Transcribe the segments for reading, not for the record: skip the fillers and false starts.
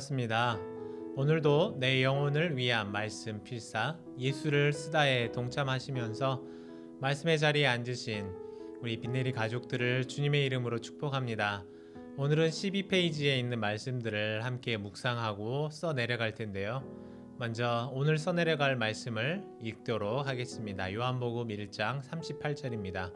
반갑습니다. 오늘도 내 영혼을 위한 말씀 필사 예수를 쓰다에 동참하시면서 말씀의 자리에 앉으신 우리 빈네리 가족들을 주님의 이름으로 축복합니다. 오늘은 12페이지에 있는 말씀들을 함께 묵상하고 써 내려갈 텐데요. 먼저 오늘 써 내려갈 말씀을 읽도록 하겠습니다. 요한복음 1장 38절입니다.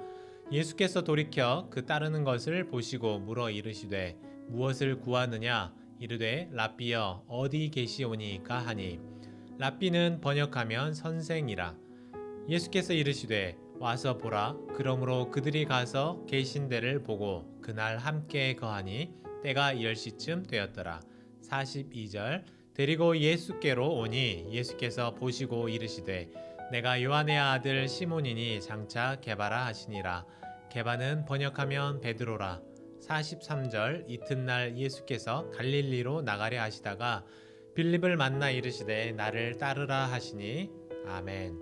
예수께서 돌이켜 그 따르는 것을 보시고 물어 이르시되 무엇을 구하느냐? 이르되 랍비여 어디 계시오니까 하니, 랍비는 번역하면 선생이라. 예수께서 이르시되 와서 보라. 그러므로 그들이 가서 계신 데를 보고 그날 함께 거하니 때가 10시쯤 되었더라. 42절. 데리고 예수께로 오니 예수께서 보시고 이르시되 내가 요한의 아들 시몬이니 장차 게바라 하시니라. 게바는 번역하면 베드로라. 43절. 이튿날 예수께서 갈릴리로 나가려 하시다가 빌립을 만나 이르시되 나를 따르라 하시니. 아멘.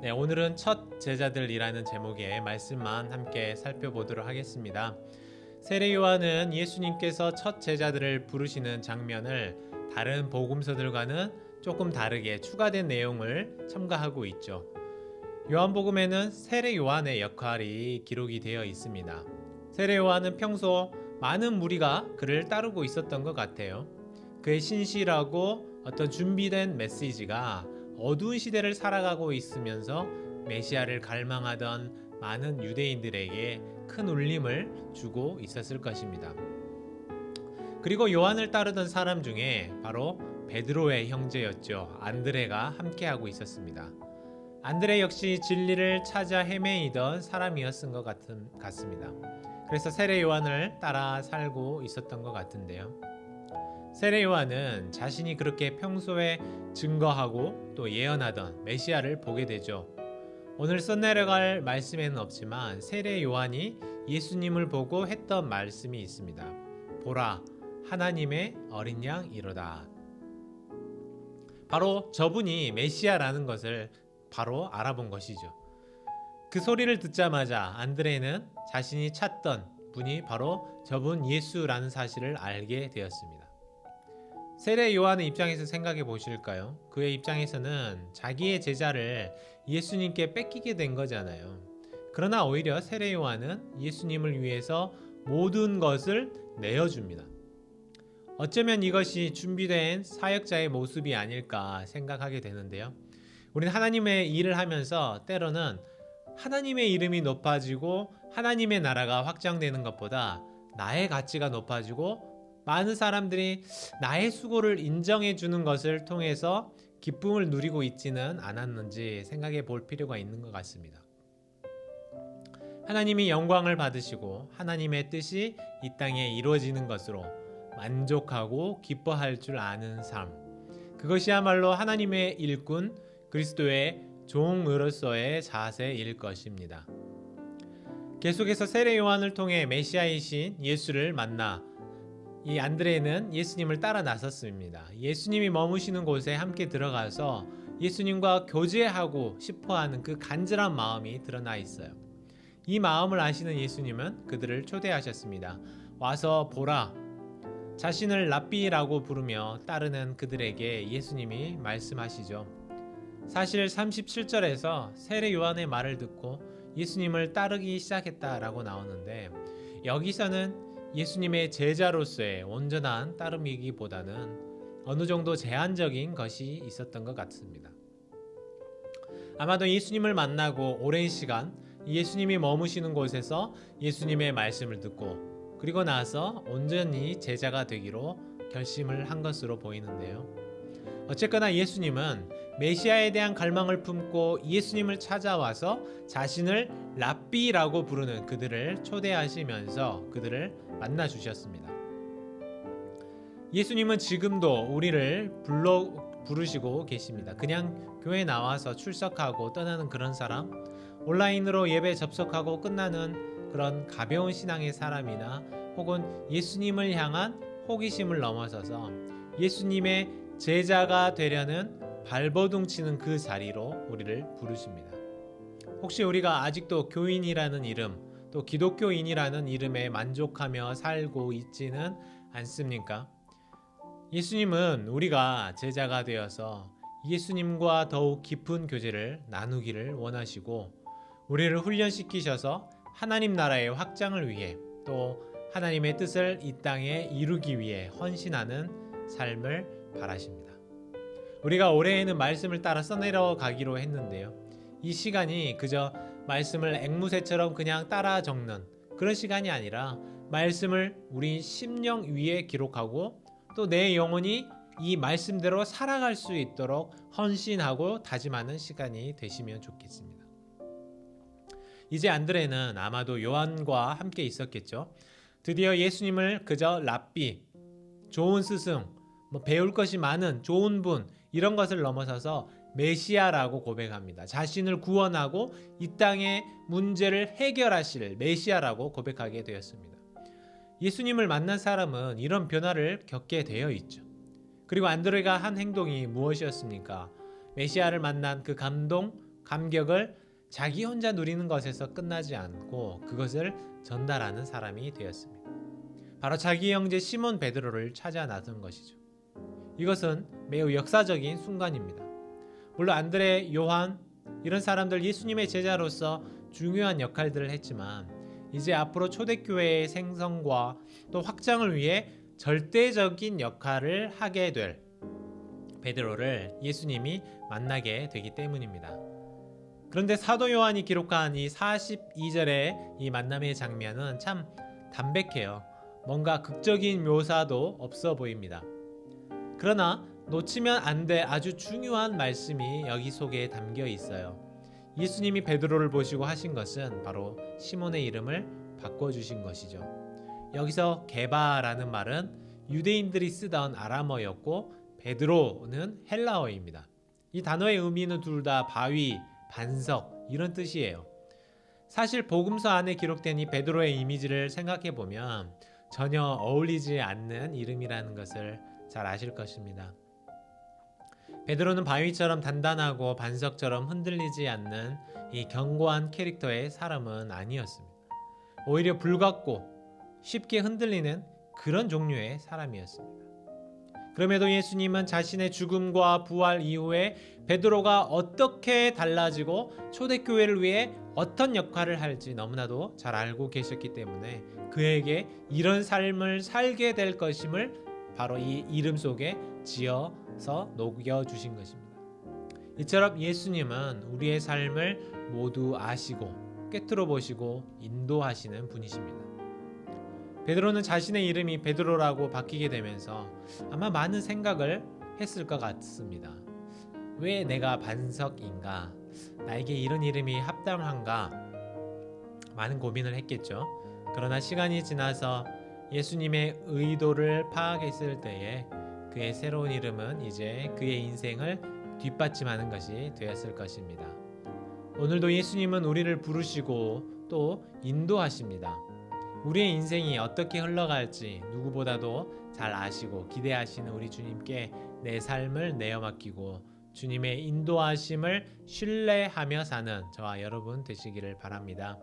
네, 오늘은 첫 제자들이라는 제목의 말씀만 함께 살펴보도록 하겠습니다. 세례 요한은 예수님께서 첫 제자들을 부르시는 장면을 다른 복음서들과는 조금 다르게 추가된 내용을 첨가하고 있죠. 요한복음에는 세례 요한의 역할이 기록이 되어 있습니다. 세례 요한은 평소 많은 무리가 그를 따르고 있었던 것 같아요. 그의 신실하고 어떤 준비된 메시지가 어두운 시대를 살아가고 있으면서 메시아를 갈망하던 많은 유대인들에게 큰 울림을 주고 있었을 것입니다. 그리고 요한을 따르던 사람 중에 바로 베드로의 형제였죠. 안드레가 함께하고 있었습니다. 안드레 역시 진리를 찾아 헤매이던 사람이었은 것 같습니다. 그래서 세례 요한을 따라 살고 있었던 것 같은데요. 세례 요한은 자신이 그렇게 평소에 증거하고 또 예언하던 메시아를 보게 되죠. 오늘 써내려갈 말씀에는 없지만 세례 요한이 예수님을 보고 했던 말씀이 있습니다. 보라, 하나님의 어린 양이로다. 바로 저분이 메시아라는 것을 바로 알아본 것이죠. 그 소리를 듣자마자 안드레는 자신이 찾던 분이 바로 저분 예수라는 사실을 알게 되었습니다. 세례 요한의 입장에서 생각해 보실까요? 그의 입장에서는 자기의 제자를 예수님께 뺏기게 된 거잖아요. 그러나 오히려 세례 요한은 예수님을 위해서 모든 것을 내어줍니다. 어쩌면 이것이 준비된 사역자의 모습이 아닐까 생각하게 되는데요. 우리는 하나님의 일을 하면서 때로는 하나님의 이름이 높아지고 하나님의 나라가 확장되는 것보다 나의 가치가 높아지고 많은 사람들이 나의 수고를 인정해 주는 것을 통해서 기쁨을 누리고 있지는 않았는지 생각해 볼 필요가 있는 것 같습니다. 하나님이 영광을 받으시고 하나님의 뜻이 이 땅에 이루어지는 것으로 만족하고 기뻐할 줄 아는 삶, 그것이야말로 하나님의 일꾼 그리스도의 종으로서의 자세일 것입니다. 계속해서 세례 요한을 통해 메시아이신 예수를 만나 이 안드레는 예수님을 따라 나섰습니다. 예수님이 머무시는 곳에 함께 들어가서 예수님과 교제하고 싶어하는 그 간절한 마음이 드러나 있어요. 이 마음을 아시는 예수님은 그들을 초대하셨습니다. 와서 보라. 자신을 랍비라고 부르며 따르는 그들에게 예수님이 말씀하시죠. 사실 37절에서 세례 요한의 말을 듣고 예수님을 따르기 시작했다라고 나오는데, 여기서는 예수님의 제자로서의 온전한 따름이기보다는 어느 정도 제한적인 것이 있었던 것 같습니다. 아마도 예수님을 만나고 오랜 시간 예수님이 머무시는 곳에서 예수님의 말씀을 듣고 그리고 나서 온전히 제자가 되기로 결심을 한 것으로 보이는데요. 어쨌거나 예수님은 메시아에 대한 갈망을 품고 예수님을 찾아와서 자신을 랍비라고 부르는 그들을 초대하시면서 그들을 만나 주셨습니다. 예수님은 지금도 우리를 부르시고 계십니다. 그냥 교회 나와서 출석하고 떠나는 그런 사람, 온라인으로 예배 접속하고 끝나는 그런 가벼운 신앙의 사람이나 혹은 예수님을 향한 호기심을 넘어서서 예수님의 제자가 되려는 발버둥 치는 그 자리로 우리를 부르십니다. 혹시 우리가 아직도 교인이라는 이름, 또 기독교인이라는 이름에 만족하며 살고 있지는 않습니까? 예수님은 우리가 제자가 되어서 예수님과 더욱 깊은 교제를 나누기를 원하시고 우리를 훈련시키셔서 하나님 나라의 확장을 위해 또 하나님의 뜻을 이 땅에 이루기 위해 헌신하는 삶을 바라십니다. 우리가 올해에는 말씀을 따라 써내려 가기로 했는데요. 이 시간이 그저 말씀을 앵무새처럼 그냥 따라 적는 그런 시간이 아니라 말씀을 우리 심령 위에 기록하고 또 내 영혼이 이 말씀대로 살아갈 수 있도록 헌신하고 다짐하는 시간이 되시면 좋겠습니다. 이제 안드레는 아마도 요한과 함께 있었겠죠. 드디어 예수님을 그저 랍비, 좋은 스승, 배울 것이 많은 좋은 분 이런 것을 넘어서서 메시아라고 고백합니다. 자신을 구원하고 이 땅의 문제를 해결하실 메시아라고 고백하게 되었습니다. 예수님을 만난 사람은 이런 변화를 겪게 되어 있죠. 그리고 안드레가 한 행동이 무엇이었습니까? 메시아를 만난 그 감동, 감격을 자기 혼자 누리는 것에서 끝나지 않고 그것을 전달하는 사람이 되었습니다. 바로 자기 형제 시몬 베드로를 찾아 나선 것이죠. 이것은 매우 역사적인 순간입니다. 물론 안드레, 요한 이런 사람들 예수님의 제자로서 중요한 역할들을 했지만 이제 앞으로 초대교회의 생성과 또 확장을 위해 절대적인 역할을 하게 될 베드로를 예수님이 만나게 되기 때문입니다. 그런데 사도 요한이 기록한 이 42절의 이 만남의 장면은 참 담백해요. 뭔가 극적인 묘사도 없어 보입니다. 그러나 놓치면 안 될 아주 중요한 말씀이 여기 속에 담겨 있어요. 예수님이 베드로를 보시고 하신 것은 바로 시몬의 이름을 바꿔주신 것이죠. 여기서 게바라는 말은 유대인들이 쓰던 아람어였고 베드로는 헬라어입니다. 이 단어의 의미는 둘 다 바위, 반석 이런 뜻이에요. 사실 복음서 안에 기록된 이 베드로의 이미지를 생각해 보면 전혀 어울리지 않는 이름이라는 것을 잘 아실 것입니다. 베드로는 바위처럼 단단하고 반석처럼 흔들리지 않는 이 견고한 캐릭터의 사람은 아니었습니다. 오히려 불같고 쉽게 흔들리는 그런 종류의 사람이었습니다. 그럼에도 예수님은 자신의 죽음과 부활 이후에 베드로가 어떻게 달라지고 초대교회를 위해 어떤 역할을 할지 너무나도 잘 알고 계셨기 때문에 그에게 이런 삶을 살게 될 것임을 바로 이 이름 속에 지어서 녹여주신 것입니다. 이처럼 예수님은 우리의 삶을 모두 아시고 꿰뚫어 보시고 인도하시는 분이십니다. 베드로는 자신의 이름이 베드로라고 바뀌게 되면서 아마 많은 생각을 했을 것 같습니다. 왜 내가 반석인가? 나에게 이런 이름이 합당한가? 많은 고민을 했겠죠. 그러나 시간이 지나서 예수님의 의도를 파악했을 때에 그의 새로운 이름은 이제 그의 인생을 뒷받침하는 것이 되었을 것입니다. 오늘도 예수님은 우리를 부르시고 또 인도하십니다. 우리의 인생이 어떻게 흘러갈지 누구보다도 잘 아시고 기대하시는 우리 주님께 내 삶을 내어 맡기고 주님의 인도하심을 신뢰하며 사는 저와 여러분 되시기를 바랍니다.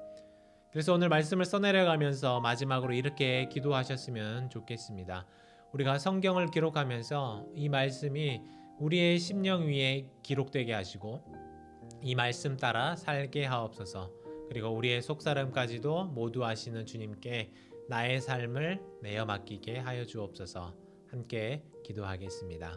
그래서 오늘 말씀을 써내려가면서 마지막으로 이렇게 기도하셨으면 좋겠습니다. 우리가 성경을 기록하면서 이 말씀이 우리의 심령 위에 기록되게 하시고 이 말씀 따라 살게 하옵소서. 그리고 우리의 속사람까지도 모두 아시는 주님께 나의 삶을 내어 맡기게 하여 주옵소서. 함께 기도하겠습니다.